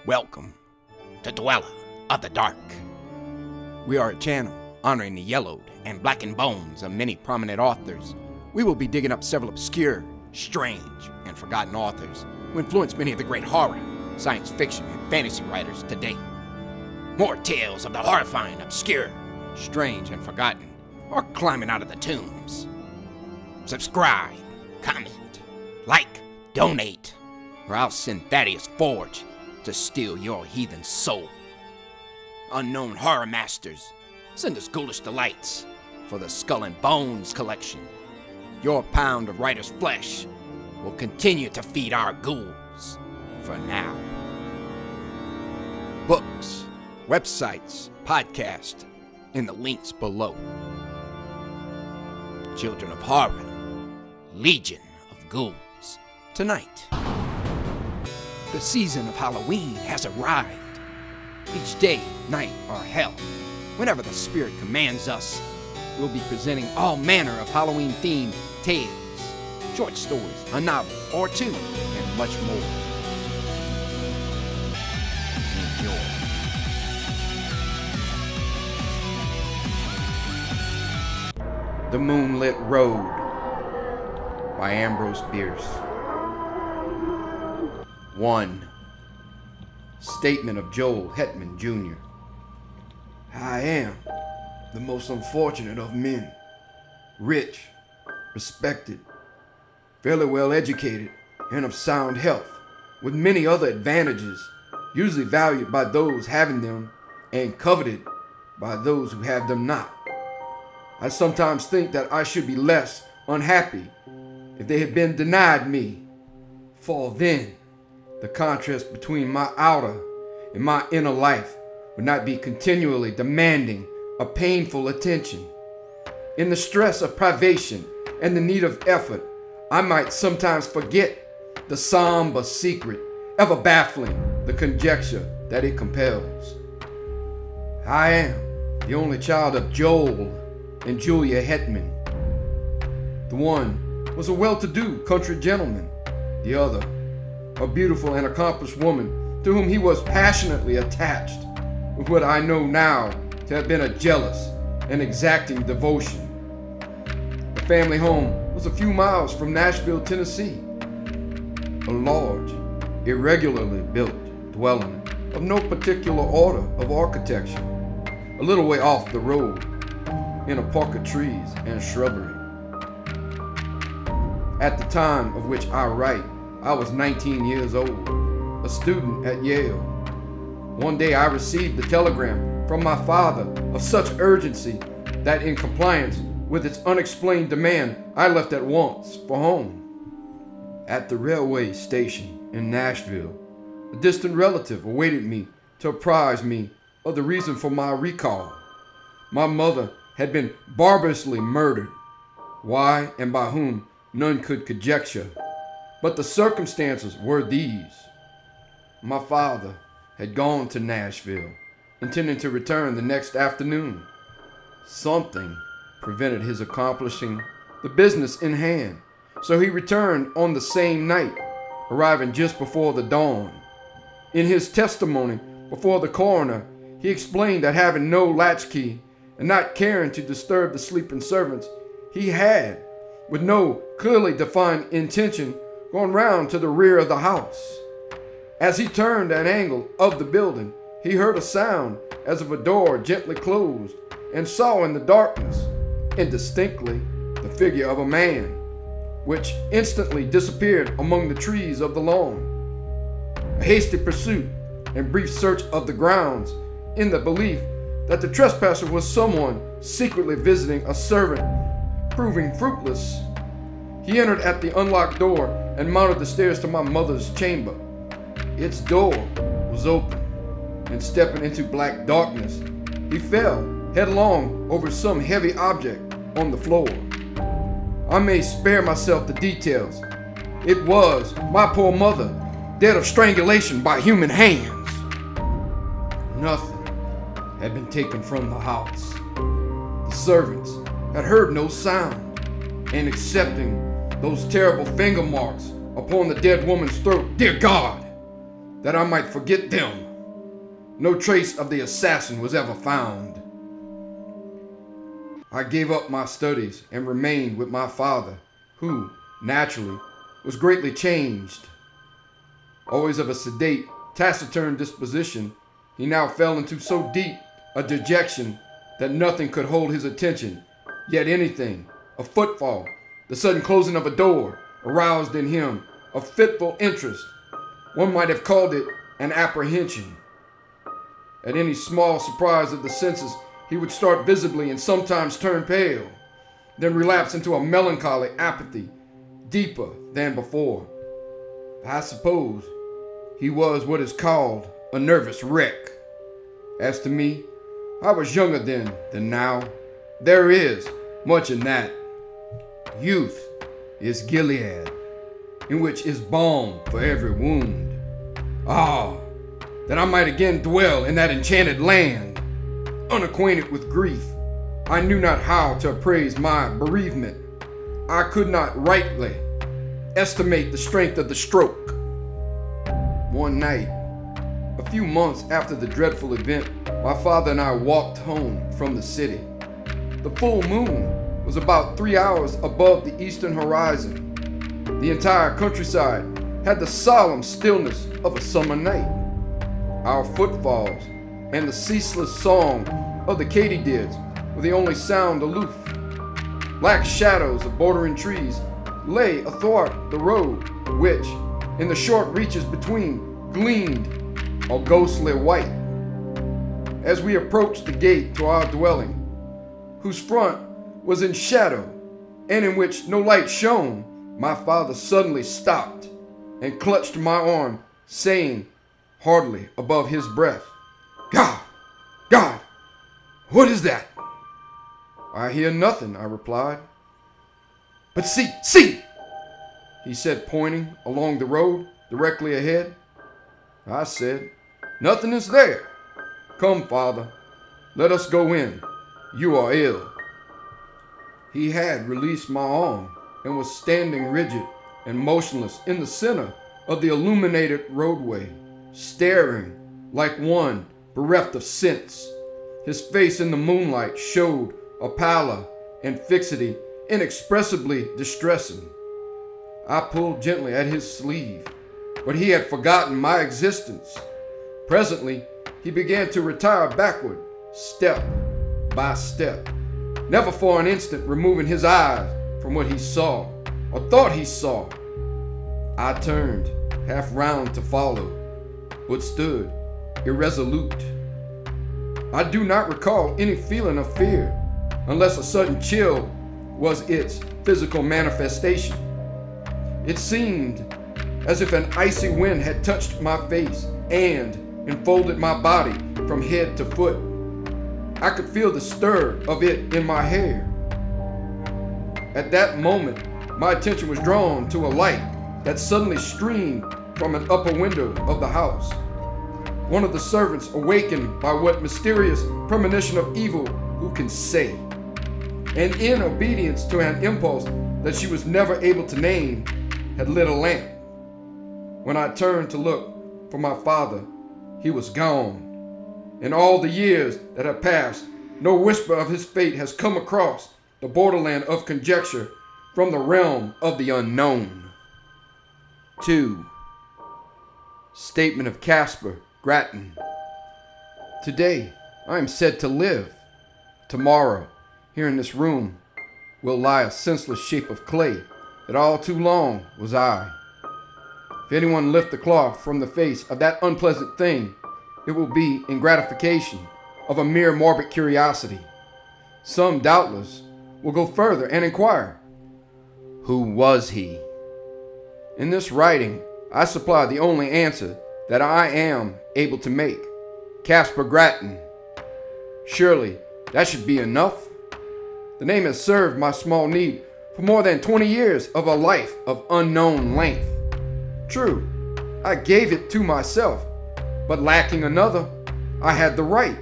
Welcome to Dweller of the Dark. We are a channel honoring the yellowed and blackened bones of many prominent authors. We will be digging up several obscure, strange, and forgotten authors who influenced many of the great horror, science fiction, and fantasy writers today. More tales of the horrifying, obscure, strange, and forgotten are climbing out of the tombs. Subscribe, comment, like, donate, or I'll send Thaddeus Forge to steal your heathen soul. Unknown horror masters, send us ghoulish delights for the Skull and Bones collection. Your pound of writer's flesh will continue to feed our ghouls for now. Books, websites, podcasts, in the links below. Children of Horror, Legion of Ghouls. Tonight, the season of Halloween has arrived. Each day, night, or hell, whenever the spirit commands us, we'll be presenting all manner of Halloween-themed tales, short stories, a novel or two, and much more. Enjoy. The Moonlit Road by Ambrose Bierce. 1. Statement of Joel Hetman, Jr. I am the most unfortunate of men, rich, respected, fairly well educated, and of sound health, with many other advantages, usually valued by those having them and coveted by those who have them not. I sometimes think that I should be less unhappy if they had been denied me, for then the contrast between my outer and my inner life would not be continually demanding a painful attention. In the stress of privation and the need of effort, I might sometimes forget the somber secret, ever baffling the conjecture that it compels. I am the only child of Joel and Julia Hetman. The one was a well-to-do country gentleman, the other a beautiful and accomplished woman to whom he was passionately attached, with what I know now to have been a jealous and exacting devotion. The family home was a few miles from Nashville, Tennessee, a large, irregularly built dwelling of no particular order of architecture, a little way off the road, in a park of trees and shrubbery. At the time of which I write, I was 19 years old, a student at Yale. One day I received a telegram from my father of such urgency that in compliance with its unexplained demand, I left at once for home. At the railway station in Nashville, a distant relative awaited me to apprise me of the reason for my recall. My mother had been barbarously murdered. Why and by whom, none could conjecture. But the circumstances were these. My father had gone to Nashville, intending to return the next afternoon. Something prevented his accomplishing the business in hand, so he returned on the same night, arriving just before the dawn. In his testimony before the coroner, he explained that having no latchkey and not caring to disturb the sleeping servants, he had, with no clearly defined intention, gone round to the rear of the house. As he turned an angle of the building, he heard a sound as of a door gently closed and saw in the darkness, indistinctly, the figure of a man, which instantly disappeared among the trees of the lawn. A hasty pursuit and brief search of the grounds, in the belief that the trespasser was someone secretly visiting a servant, proving fruitless, he entered at the unlocked door and mounted the stairs to my mother's chamber. Its door was open, and stepping into black darkness, he fell headlong over some heavy object on the floor. I may spare myself the details. It was my poor mother, dead of strangulation by human hands. Nothing had been taken from the house. The servants had heard no sound, and excepting those terrible finger marks upon the dead woman's throat, dear God, that I might forget them. No trace of the assassin was ever found. I gave up my studies and remained with my father, who, naturally, was greatly changed. Always of a sedate, taciturn disposition, he now fell into so deep a dejection that nothing could hold his attention, yet anything, a footfall, the sudden closing of a door, aroused in him a fitful interest. One might have called it an apprehension. At any small surprise of the senses, he would start visibly and sometimes turn pale, then relapse into a melancholy apathy, deeper than before. I suppose he was what is called a nervous wreck. As to me, I was younger then than now. There is much in that. Youth is Gilead, in which is balm for every wound. Ah, that I might again dwell in that enchanted land. Unacquainted with grief, I knew not how to appraise my bereavement. I could not rightly estimate the strength of the stroke. One night, a few months after the dreadful event, my father and I walked home from the city. The full moon was about 3 hours above the eastern horizon. The entire countryside had the solemn stillness of a summer night. Our footfalls and the ceaseless song of the katydids were the only sound aloof. Black shadows of bordering trees lay athwart the road, which, in the short reaches between, gleamed a ghostly white. As we approached the gate to our dwelling, whose front was in shadow and in which no light shone, my father suddenly stopped and clutched my arm, saying, hardly above his breath, God, what is that?" "I hear nothing," I replied. "But see!" he said, pointing along the road directly ahead. I said, "Nothing is there. Come, father, let us go in. You are ill." He had released my arm and was standing rigid and motionless in the center of the illuminated roadway, staring like one bereft of sense. His face in the moonlight showed a pallor and fixity inexpressibly distressing. I pulled gently at his sleeve, but he had forgotten my existence. Presently, he began to retire backward, step by step, never for an instant removing his eyes from what he saw, or thought he saw. I turned half round to follow, but stood irresolute. I do not recall any feeling of fear, unless a sudden chill was its physical manifestation. It seemed as if an icy wind had touched my face and enfolded my body from head to foot. I could feel the stir of it in my hair. At that moment, my attention was drawn to a light that suddenly streamed from an upper window of the house. One of the servants, awakened by what mysterious premonition of evil who can say, and in obedience to an impulse that she was never able to name, had lit a lamp. When I turned to look for my father, he was gone. In all the years that have passed, no whisper of his fate has come across the borderland of conjecture from the realm of the unknown. 2. Statement of Caspar Grattan. Today, I am said to live. Tomorrow, here in this room, will lie a senseless shape of clay that all too long was I. If anyone lift the cloth from the face of that unpleasant thing, it will be in gratification of a mere morbid curiosity. Some, doubtless, will go further and inquire, who was he? In this writing, I supply the only answer that I am able to make. Caspar Grattan. Surely that should be enough. The name has served my small need for more than 20 years of a life of unknown length. True, I gave it to myself, but lacking another, I had the right.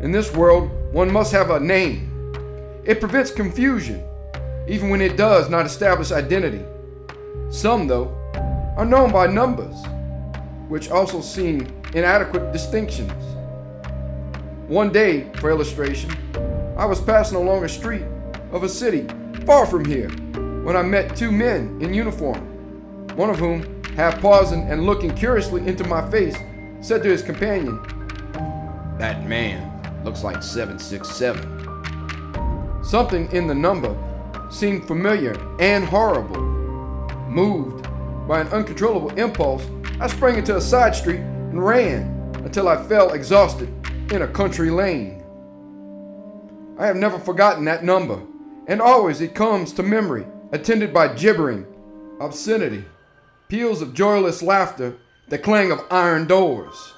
In this world, one must have a name. It prevents confusion, even when it does not establish identity. Some, though, are known by numbers. which also seemed inadequate distinctions. One day, for illustration, I was passing along a street of a city far from here when I met two men in uniform, one of whom, half pausing and looking curiously into my face, said to his companion, "That man looks like 767. Something in the number seemed familiar and horrible. Moved by an uncontrollable impulse, I sprang into a side street and ran until I fell exhausted in a country lane. I have never forgotten that number, and always it comes to memory, attended by gibbering, obscenity, peals of joyless laughter, the clang of iron doors.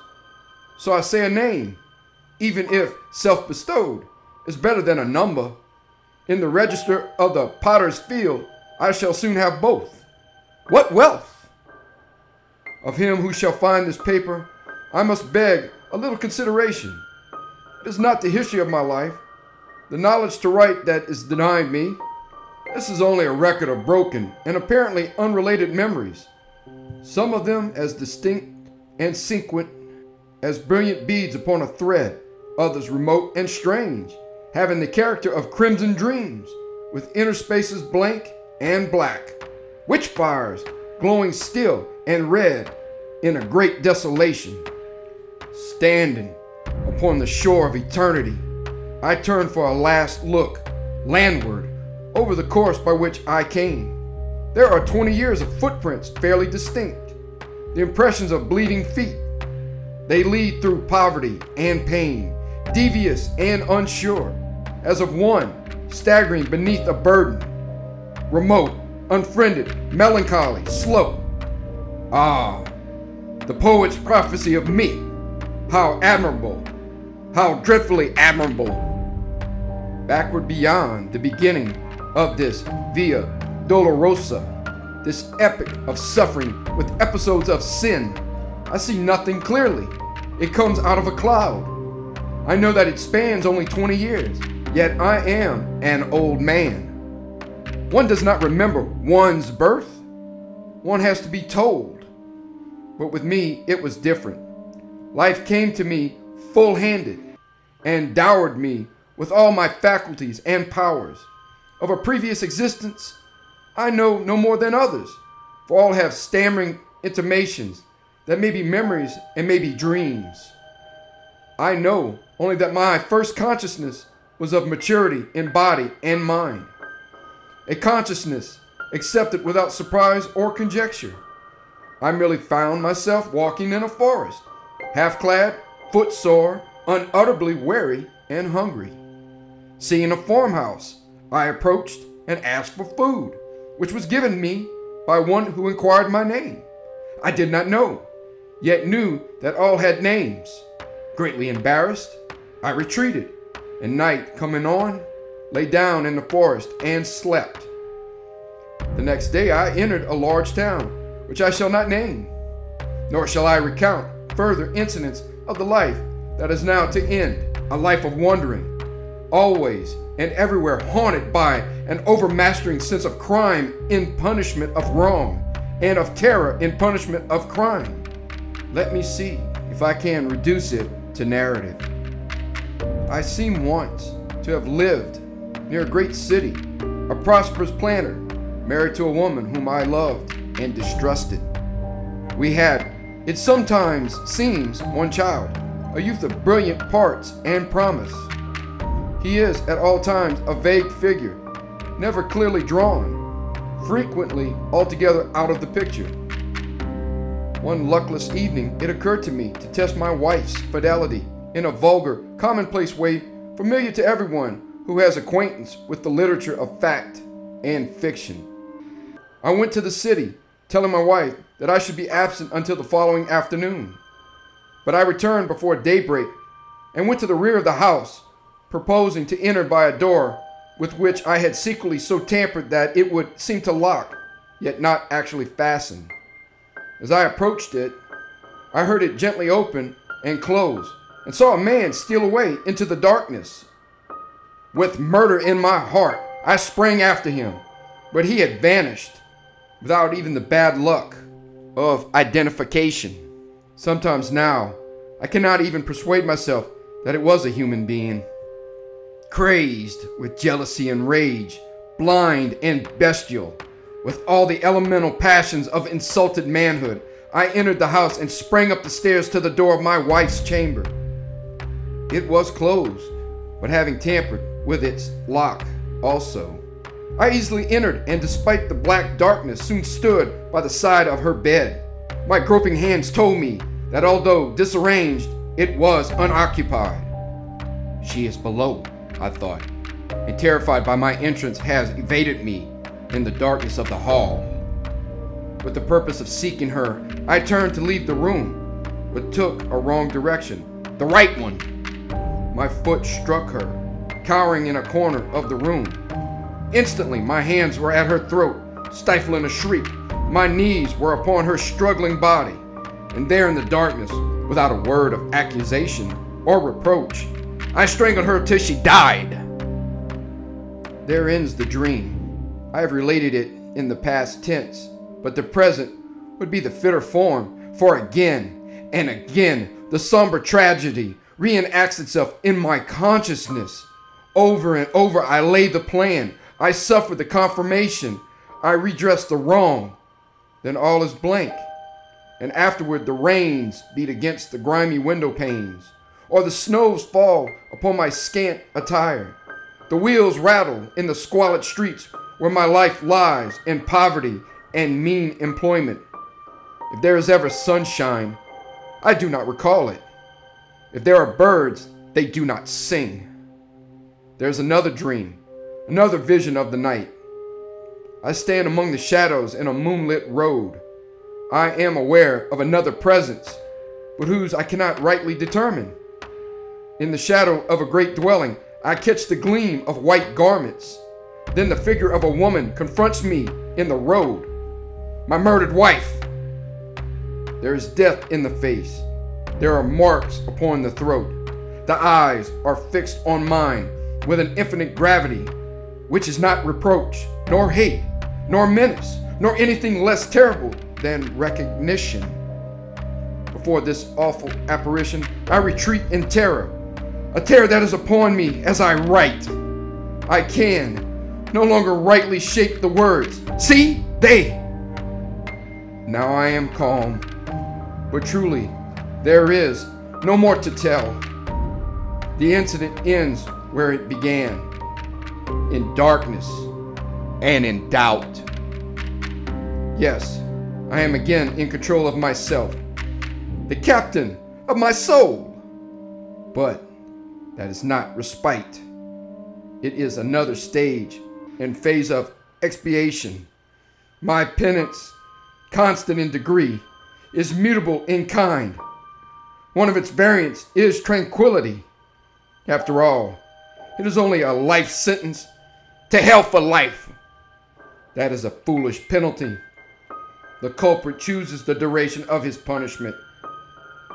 So I say a name, even if self-bestowed, is better than a number. In the register of the potter's field, I shall soon have both. What wealth! Of him who shall find this paper, I must beg a little consideration. It is not the history of my life, the knowledge to write that is denied me. This is only a record of broken and apparently unrelated memories, some of them as distinct and sequent as brilliant beads upon a thread, others remote and strange, having the character of crimson dreams, with interspaces blank and black, witch fires glowing still and red in a great desolation. Standing upon the shore of eternity, I turn for a last look landward over the course by which I came. There are 20 years of footprints fairly distinct, the impressions of bleeding feet. They lead through poverty and pain, devious and unsure, as of one staggering beneath a burden, remote, unfriended, melancholy, slow. Ah, the poet's prophecy of me, how admirable, how dreadfully admirable. Backward beyond the beginning of this Via Dolorosa, this epic of suffering with episodes of sin, I see nothing clearly. It comes out of a cloud. I know that it spans only 20 years, yet I am an old man. One does not remember one's birth. One has to be told. But with me, it was different. Life came to me full-handed and dowered me with all my faculties and powers. Of a previous existence, I know no more than others, for all have stammering intimations that may be memories and may be dreams. I know only that my first consciousness was of maturity in body and mind, a consciousness accepted without surprise or conjecture. I merely found myself walking in a forest, half-clad, footsore, unutterably weary and hungry. Seeing a farmhouse, I approached and asked for food, which was given me by one who inquired my name. I did not know, yet knew that all had names. Greatly embarrassed, I retreated, and night coming on, lay down in the forest and slept. The next day I entered a large town, which I shall not name, nor shall I recount further incidents of the life that is now to end, a life of wandering, always and everywhere haunted by an overmastering sense of crime in punishment of wrong, and of terror in punishment of crime. Let me see if I can reduce it to narrative. I seem once to have lived near a great city, a prosperous planter, married to a woman whom I loved and distrusted. We had, it sometimes seems, one child, a youth of brilliant parts and promise. He is at all times a vague figure, never clearly drawn, frequently altogether out of the picture. One luckless evening, it occurred to me to test my wife's fidelity in a vulgar, commonplace way familiar to everyone who has acquaintance with the literature of fact and fiction. I went to the city, telling my wife that I should be absent until the following afternoon. But I returned before daybreak and went to the rear of the house, proposing to enter by a door with which I had secretly so tampered that it would seem to lock, yet not actually fasten. As I approached it, I heard it gently open and close, and saw a man steal away into the darkness. With murder in my heart, I sprang after him, but he had vanished, without even the bad luck of identification. Sometimes now, I cannot even persuade myself that it was a human being. Crazed with jealousy and rage, blind and bestial, with all the elemental passions of insulted manhood, I entered the house and sprang up the stairs to the door of my wife's chamber. It was closed, but having tampered with its lock also, I easily entered, and despite the black darkness, soon stood by the side of her bed. My groping hands told me that although disarranged, it was unoccupied. She is below, I thought, and terrified by my entrance has evaded me in the darkness of the hall. With the purpose of seeking her, I turned to leave the room, but took a wrong direction, the right one. My foot struck her, cowering in a corner of the room. Instantly, my hands were at her throat, stifling a shriek. My knees were upon her struggling body, and there in the darkness, without a word of accusation or reproach, I strangled her till she died. There ends the dream. I have related it in the past tense, but the present would be the fitter form, for again and again the somber tragedy reenacts itself in my consciousness. Over and over I lay the plan, I suffer the confirmation, I redress the wrong, then all is blank, and afterward the rains beat against the grimy window panes, or the snows fall upon my scant attire. The wheels rattle in the squalid streets where my life lies in poverty and mean employment. If there is ever sunshine, I do not recall it. If there are birds, they do not sing. There's another dream, another vision of the night. I stand among the shadows in a moonlit road. I am aware of another presence, but whose I cannot rightly determine. In the shadow of a great dwelling, I catch the gleam of white garments. Then the figure of a woman confronts me in the road. My murdered wife. There is death in the face. There are marks upon the throat. The eyes are fixed on mine with an infinite gravity, which is not reproach, nor hate, nor menace, nor anything less terrible than recognition. Before this awful apparition, I retreat in terror, a terror that is upon me as I write. I can no longer rightly shape the words. See, they. Now I am calm, but truly, there is no more to tell. The incident ends where it began, in darkness and in doubt. Yes, I am again in control of myself, the captain of my soul. But that is not respite. It is another stage and phase of expiation. My penance, constant in degree, is mutable in kind. One of its variants is tranquility. After all, it is only a life sentence. To hell for life. That is a foolish penalty. The culprit chooses the duration of his punishment.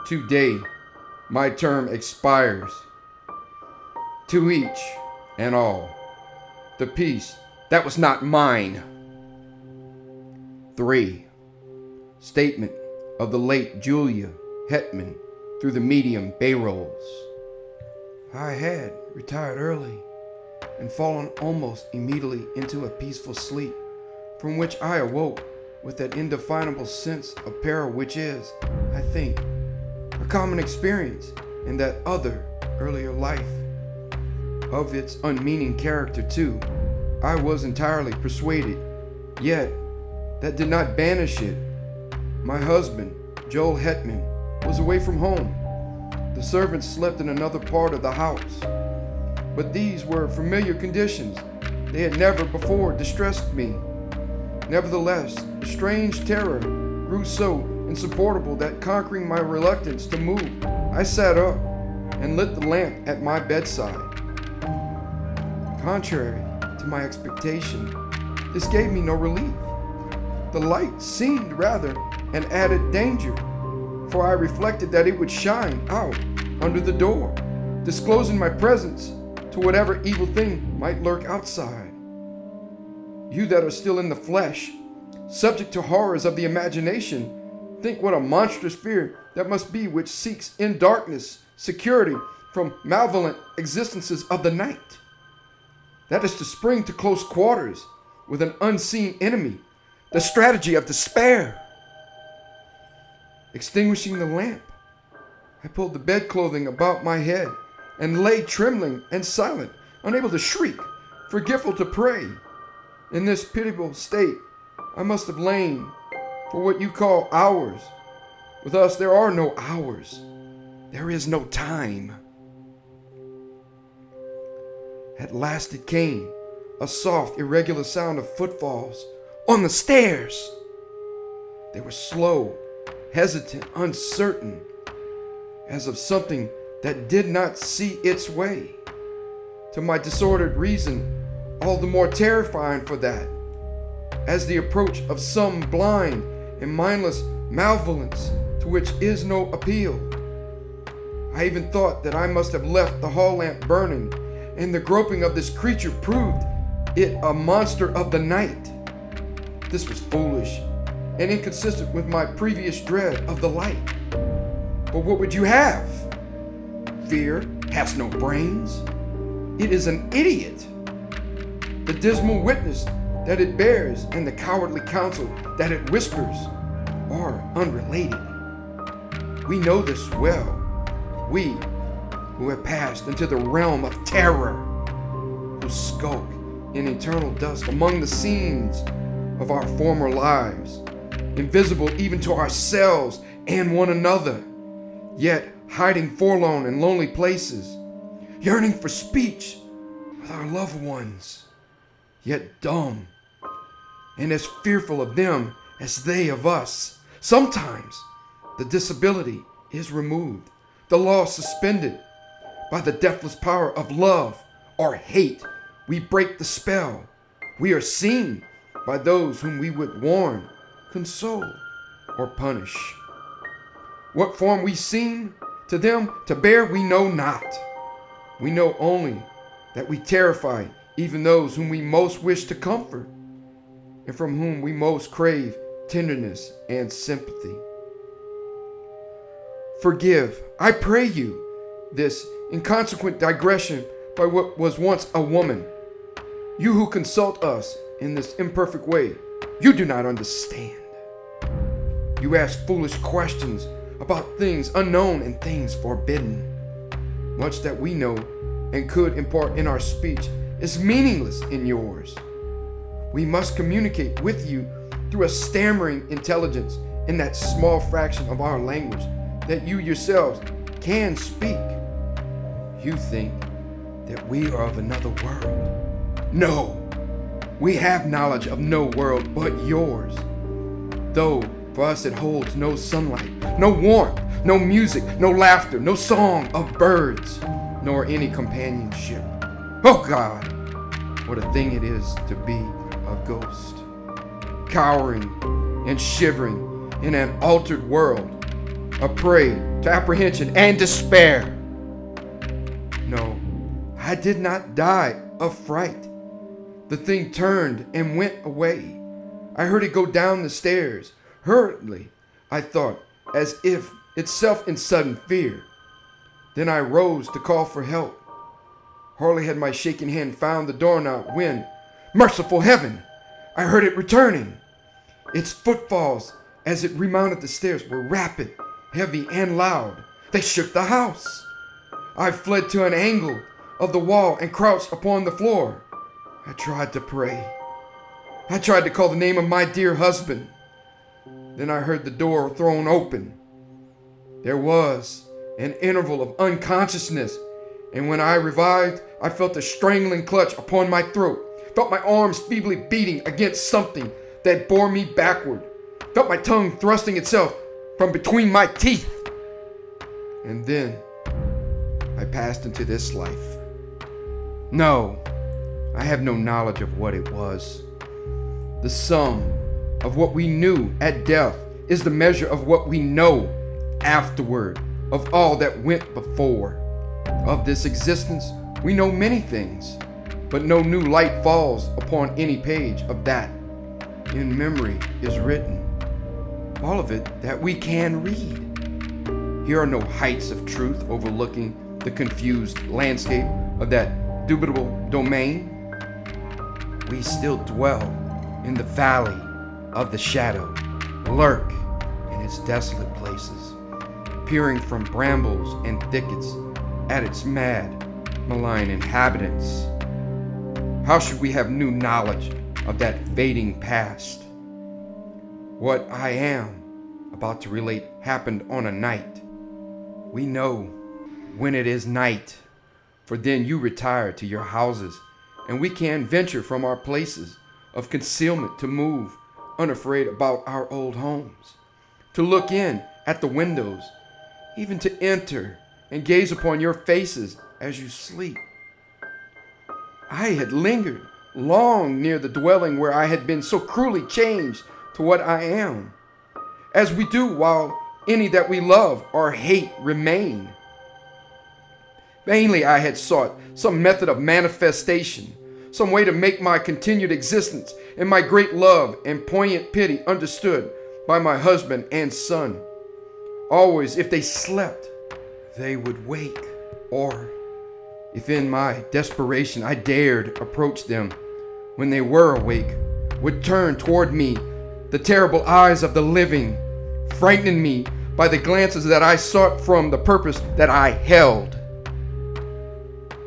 Today, my term expires. To each and all, the peace that was not mine. 3. Statement of the late Julia Hetman through the medium Bayrolls. I had retired early and fallen almost immediately into a peaceful sleep, from which I awoke with that indefinable sense of peril which is, I think, a common experience in that other earlier life. Of its unmeaning character, too, I was entirely persuaded, yet that did not banish it. My husband, Joel Hetman, was away from home. The servants slept in another part of the house. But these were familiar conditions. They had never before distressed me. Nevertheless, a strange terror grew so insupportable that, conquering my reluctance to move, I sat up and lit the lamp at my bedside. Contrary to my expectation, this gave me no relief. The light seemed rather an added danger, for I reflected that it would shine out under the door, disclosing my presence to whatever evil thing might lurk outside. You that are still in the flesh, subject to horrors of the imagination, Think what a monstrous fear that must be which seeks in darkness security from malevolent existences of the night. That is to spring to close quarters with an unseen enemy, the strategy of despair. Extinguishing the lamp, I pulled the bedclothing about my head and lay trembling and silent, unable to shriek, forgetful to pray. In this pitiable state, I must have lain for what you call hours. With us, there are no hours. There is no time. At last it came, a soft, irregular sound of footfalls on the stairs. They were slow, hesitant, uncertain, as of something that did not see its way. To my disordered reason, all the more terrifying for that, as the approach of some blind and mindless malevolence to which is no appeal. I even thought that I must have left the hall lamp burning, and the groping of this creature proved it a monster of the night. This was foolish and inconsistent with my previous dread of the light. But what would you have? Fear has no brains. It is an idiot. The dismal witness that it bears and the cowardly counsel that it whispers are unrelated. We know this well, we who have passed into the realm of terror, who skulk in eternal dust among the scenes of our former lives, invisible even to ourselves and one another, yet hiding forlorn in lonely places, yearning for speech with our loved ones, yet dumb, and as fearful of them as they of us. Sometimes the disability is removed, the law suspended. By the deathless power of love or hate, we break the spell. We are seen by those whom we would warn, console, or punish. What form we seem to them to bear, we know not. We know only that we terrify even those whom we most wish to comfort, and from whom we most crave tenderness and sympathy. Forgive, I pray you, this inconsequent digression by what was once a woman. You who consult us in this imperfect way, you do not understand. You ask foolish questions about things unknown and things forbidden. Much that we know and could impart in our speech is meaningless in yours. We must communicate with you through a stammering intelligence in that small fraction of our language that you yourselves can speak. You think that we are of another world. No, we have knowledge of no world but yours. Though for us it holds no sunlight, no warmth, no music, no laughter, no song of birds, nor any companionship. Oh God, what a thing it is to be a ghost, cowering and shivering in an altered world, a prey to apprehension and despair. No, I did not die of fright. The thing turned and went away. I heard it go down the stairs, hurriedly, I thought, as if itself in sudden fear. Then I rose to call for help. Hardly had my shaking hand found the doorknob when, merciful heaven, I heard it returning. Its footfalls as it remounted the stairs were rapid, heavy, and loud. They shook the house. I fled to an angle of the wall and crouched upon the floor. I tried to pray. I tried to call the name of my dear husband. Then I heard the door thrown open. There was an interval of unconsciousness, and when I revived, I felt a strangling clutch upon my throat, felt my arms feebly beating against something that bore me backward, felt my tongue thrusting itself from between my teeth. And then I passed into this life. No, I have no knowledge of what it was. The sum of what we knew at death is the measure of what we know afterward, of all that went before. Of this existence, we know many things, but no new light falls upon any page of that in memory is written. all of it that we can read. Here are no heights of truth overlooking the confused landscape of that dubitable domain. We still dwell in the valley of the shadow, lurk in its desolate places, peering from brambles and thickets at its mad, malign inhabitants. How should we have new knowledge of that fading past? What I am about to relate happened on a night. We know when it is night, for then you retire to your houses, and we can venture from our places of concealment to move, unafraid about our old homes, to look in at the windows, even to enter and gaze upon your faces as you sleep. I had lingered long near the dwelling where I had been so cruelly changed to what I am, as we do while any that we love or hate remain. Vainly I had sought some method of manifestation, some way to make my continued existence and my great love and poignant pity understood by my husband and son. Always, if they slept, they would wake, or if in my desperation I dared approach them when they were awake, would turn toward me the terrible eyes of the living, frightening me by the glances that I sought from the purpose that I held.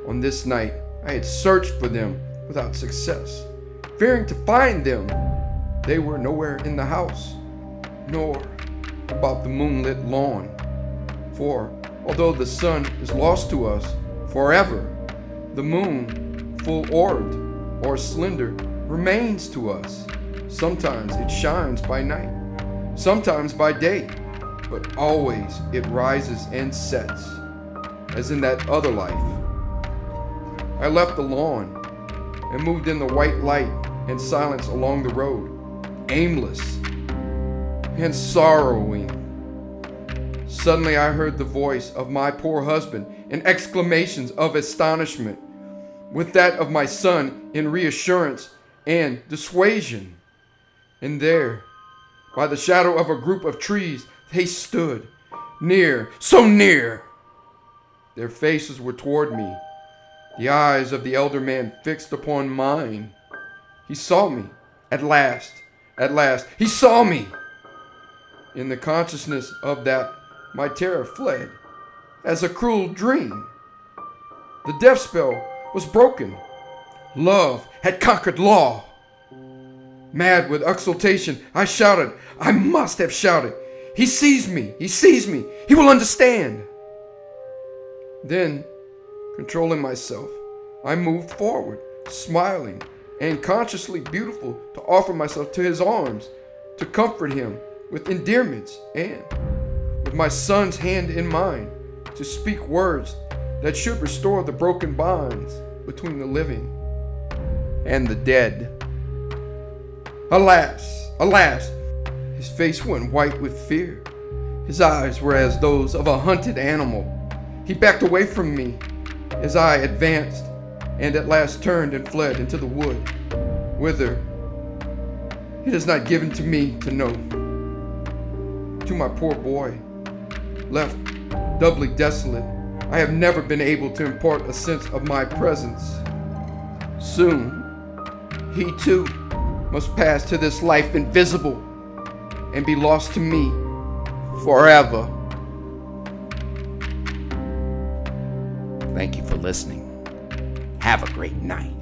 On this night, I had searched for them without success, fearing to find them. They were nowhere in the house, nor about the moonlit lawn. For although the sun is lost to us forever, the moon, full-orbed or slender, remains to us. Sometimes it shines by night, sometimes by day, but always it rises and sets, as in that other life. I left the lawn and moved in the white light and silence along the road, aimless and sorrowing. Suddenly I heard the voice of my poor husband in exclamations of astonishment, with that of my son in reassurance and dissuasion. And there, by the shadow of a group of trees, they stood, near, so near. Their faces were toward me, the eyes of the elder man fixed upon mine. He saw me, at last, he saw me. In the consciousness of that, my terror fled, as a cruel dream. The death spell was broken. Love had conquered law. Mad with exultation, I shouted. I must have shouted. He sees me, he sees me, he will understand. Then, controlling myself, I moved forward, smiling and consciously beautiful, to offer myself to his arms, to comfort him with endearments, and, with my son's hand in mine, to speak words that should restore the broken bonds between the living and the dead. Alas, alas, his face went white with fear. His eyes were as those of a hunted animal. He backed away from me as I advanced, and at last turned and fled into the wood, whither it is not given to me to know. To my poor boy, left doubly desolate, I have never been able to impart a sense of my presence. Soon, he too must pass to this life invisible and be lost to me forever. Thank you for listening. Have a great night.